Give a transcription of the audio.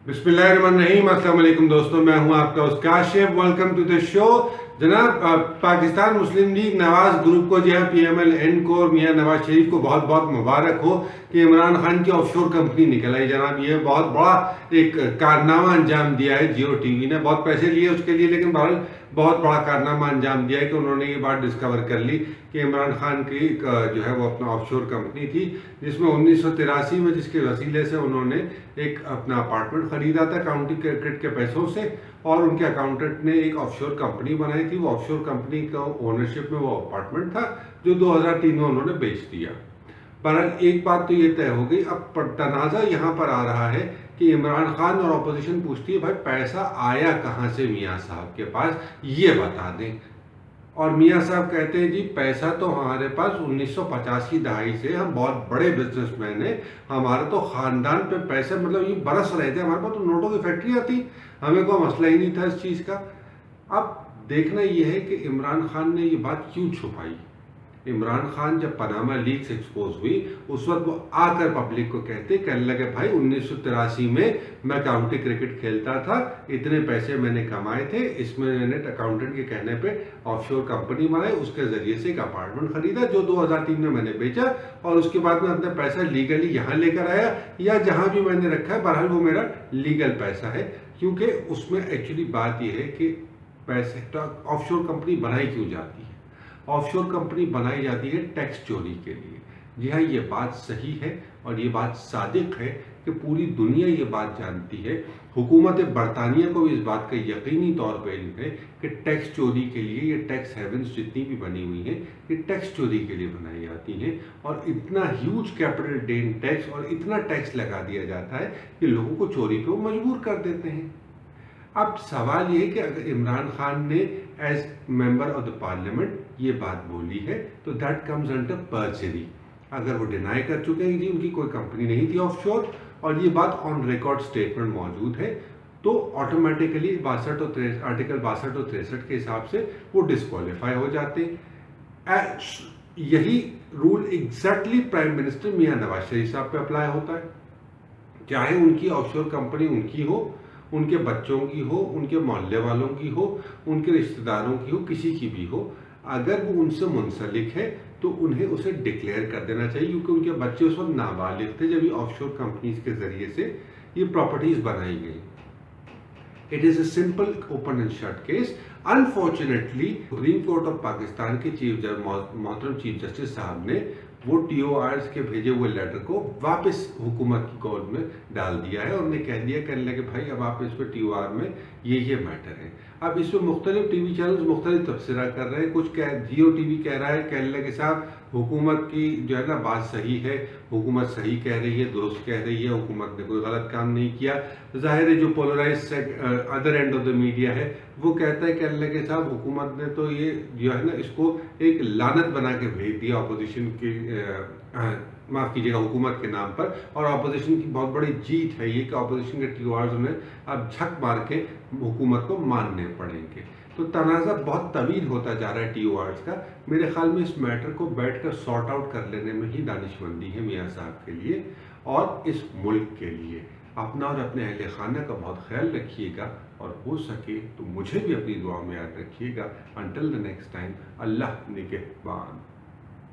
बिस्मिल्लाहिर्रहमानिर्रहीम। अस्सलाम वालेकुम दोस्तों, मैं हूं आपका Kashif. Welcome to the show. जनाब, पाकिस्तान मुस्लिम लीग नवाज ग्रुप को जो है PMLN को और मियां नवाज शरीफ को बहुत बहुत मुबारक हो कि इमरान खान की ऑफशोर कंपनी निकल आई। जनाब, ये बहुत बड़ा एक कारनामा अंजाम दिया है जियो टीवी ने। बहुत पैसे लिए उसके लिए, लेकिन बहरहाल बहुत बड़ा कारनामा अंजाम दिया है कि उन्होंने ये बात डिस्कवर कर ली कि इमरान खान की जो है वो अपना ऑफशोर कंपनी थी, जिसमें 1983 में जिसके वसीले से उन्होंने एक अपना अपार्टमेंट खरीदा था काउंटी क्रिकेट के पैसों से, और उनके अकाउंटेंट ने एक ऑफशोर कंपनी बनाई थी। वो ऑफशोर कंपनी का ओनरशिप में वो अपार्टमेंट था जो 2003 में उन्होंने बेच दिया। पर एक बात तो ये तय हो गई, अब तनाज़ा यहाँ पर आ रहा है कि इमरान खान और अपोजिशन पूछती है भाई पैसा आया कहाँ से मियाँ साहब के पास, ये बता दें। और मियाँ साहब कहते हैं जी पैसा तो हमारे पास 1950 की दहाई से, हम बहुत बड़े बिजनेसमैन हैं, हमारा तो ख़ानदान पे पैसे मतलब ये बरस रहे थे, हमारे पास तो नोटों की फैक्ट्रियाँ थी, हमें कोई मसला ही नहीं था इस चीज़ का। अब देखना ये है कि इमरान खान ने ये बात क्यों छुपाई। इमरान खान जब पनामा लीक्स एक्सपोज हुई उस वक्त वो आकर पब्लिक को कहने लगे भाई 1983 में मैं काउंटी क्रिकेट खेलता था, इतने पैसे मैंने कमाए थे, इसमें मैंने अकाउंटेंट के कहने पे ऑफशोर कंपनी बनाई, उसके जरिए से एक अपार्टमेंट खरीदा जो 2003 में मैंने बेचा, और उसके बाद में अपना पैसा लीगली यहाँ लेकर आया या जहाँ भी मैंने रखा है, बहरहाल वो मेरा लीगल पैसा है। क्योंकि उसमें एक्चुअली बात यह है कि पैसे ऑफशोर कंपनी बनाई क्यों जाती है। ऑफशोर कंपनी बनाई जाती है टैक्स चोरी के लिए। जी हाँ, ये बात सही है और ये बात सादिक है कि पूरी दुनिया ये बात जानती है। हुकूमत बरतानिया को भी इस बात का यकीनी तौर पर इल्म है कि टैक्स चोरी के लिए ये टैक्स हेवन्स जितनी भी बनी हुई हैं ये टैक्स चोरी के लिए बनाई जाती हैं, और इतना ह्यूज कैपिटल गेन टैक्स और इतना टैक्स लगा दिया जाता है कि लोगों को चोरी पे वो मजबूर कर देते हैं। अब सवाल ये है कि अगर इमरान खान ने as member of the parliament ये बात बोली है तो दैट कम्स अंडर पर्जरी। अगर वो डिनाई कर चुके हैं कि उनकी कोई कंपनी नहीं थी ऑफशोर और ये बात ऑन रिकॉर्ड स्टेटमेंट मौजूद है, तो ऑटोमेटिकली आर्टिकल 62 और 63 के हिसाब से वो डिस्क्वालीफाई हो जाते हैं। यही रूल एग्जैक्टली प्राइम मिनिस्टर मियां नवाज शरीफ साहब पे अप्लाई होता है। चाहे उनकी ऑफशोर कंपनी उनकी हो, उनके बच्चों की हो, उनके मोहल्ले वालों की हो, उनके रिश्तेदारों की हो, किसी की भी हो, अगर वो उनसे मुंसलिक है तो उन्हें उसे डिक्लेयर कर देना चाहिए, क्योंकि उनके बच्चे उस वक्त नाबालिग थे जब ये ऑफशोर कंपनीज के जरिए से ये प्रॉपर्टीज बनाई गई। It is a simple open and shut case. Unfortunately supreme court of Pakistan के मोहतरम चीफ जस्टिस साहब ने वो TORs के भेजे हुए लेटर को वापस हुकूमत की कोर्ट में डाल दिया है, और उन्हें कह दिया कहने लगे भाई अब आप इस पर TOR में ये मैटर है। अब इस पर मुख्तलिफ टीवी चैनल्स मुख्तलिफ तबसरा कर रहे हैं। कुछ जियो टीवी कह रहा है, कहने लगे साहब हुकूमत की जो है ना बात सही है, हुकूमत सही कह रही है, दुरुस्त कह रही है, हुकूमत ने कोई गलत काम नहीं किया। ज़ाहिर है जो polarise other end of the media है वो कहता है कहने लगे साहब हुकूमत ने तो ये जो है ना इसको एक लानत बना के भेज दिया अपोजिशन की, माफ़ कीजिएगा, हुकूमत के नाम पर, और अपोजिशन की बहुत बड़ी जीत है ये कि अपोजिशन के TORs उन्हें अब झक मार के हुकूमत को मानने पड़ेंगे। तो तनाज़ा बहुत तवील होता जा रहा है TORs का। मेरे ख्याल में इस मैटर को बैठकर सॉर्ट आउट कर लेने में ही दानिशमंदी है मियाँ साहब के लिए और इस मुल्क के लिए। अपना और अपने अहल खाना का बहुत ख्याल रखिएगा, और हो सके तो मुझे भी अपनी दुआ में याद रखिएगा। अंटिल द नेक्स्ट टाइम, अल्लाह निगहबान।